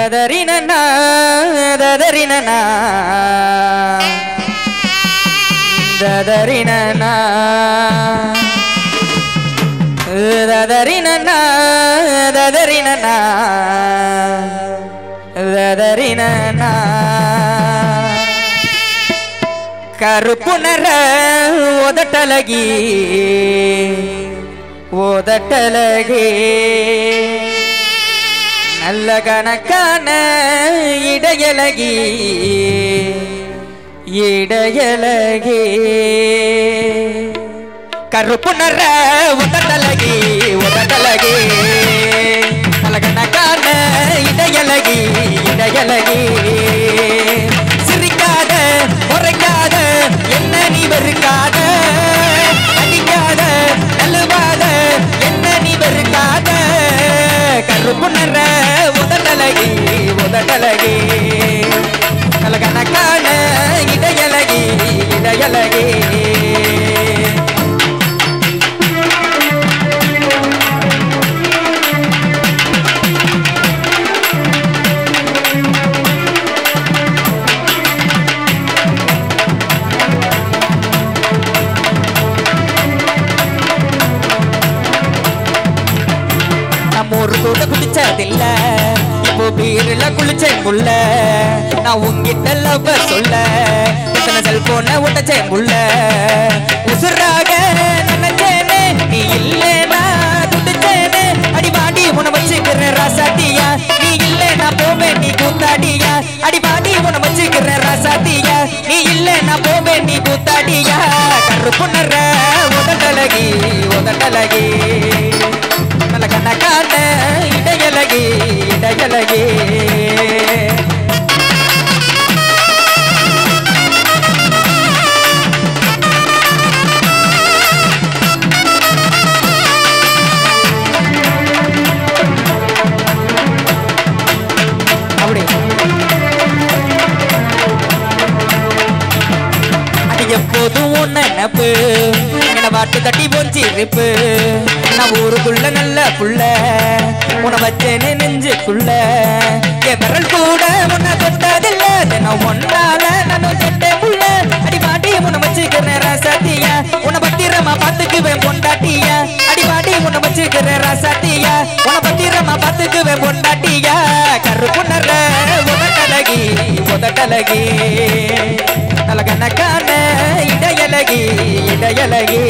ದದರಿನನಾ ದದರಿನನಾ ದದರಿನನಾ ದದರಿನನಾ ದದರಿನನಾ ದದರಿನನಾ ಕರುಪುನರ ಓದಟಲಗಿ ಓದಟಲಗಿ நல்ல கணக்கான இடையலகி இடையலகி கருப்பு நர உதட்டலகி உதட்டலகி நல்ல கணக்கான இடையலகி இடையலகி சிரிக்காத முறைக்காத என்ன நீ வெறுக்காத அடிக்காத நழுவாத என்ன நீ வெறுக்காத கருப்பு நர உதட்டலகி உதட்டலகி கலகனக்கான இடையலகி இடையலகி குடிச்சதில்ல இப்போ பீர்ல குளிச்சேன் புள்ள நான் உங்கிட்ட லவ் சொல்ல எத்தனை செல்போனை உடைச்சேன் புள்ள உசுராக நினைச்சேனே நீ இல்லேனா துடிச்சேனே அடிபாடி உன வச்சுக்கிறேன் ராசாத்தியா நீ இல்லேனா போவேன் நீ கூத்தாடியா அடிபாடி உன வச்சுக்கிறேன் ராசாத்தியா நீ இல்லேனா போவேன் நீ கூத்தாடியா கருப்பு நர உதட்டலகி உதட்டலகி கணக்கான இடையலகி இடையலகி அப்படி அது எப்போதும் நினப்பு என்ன வாட்டு தட்டி போஞ்சிருப்பு நான் ஊருக்குள்ள நல்ல புள்ள உன வச்சேன்னு நெஞ்சுக்குள்ள என் விரல் கூட உன்னை தொட்டதில்ல நான் ஒன்னால நானும் செட்டேன் புள்ள அடிபாடி உன்னை வச்சுக்கிறேன் ராசாத்தியா உன்னை பத்திரமா பார்த்துக்குவேன் பொண்டாட்டியா அடிபாடி உன்னை வச்சுக்கிறேன் ராசாத்தியா உன்னை பத்திரமா பார்த்துக்குவேன் பொண்டாட்டியா கருப்பு நர உதட்டலகி உதட்டலகி நல்ல கணக்கான இடையலகி இடையலகி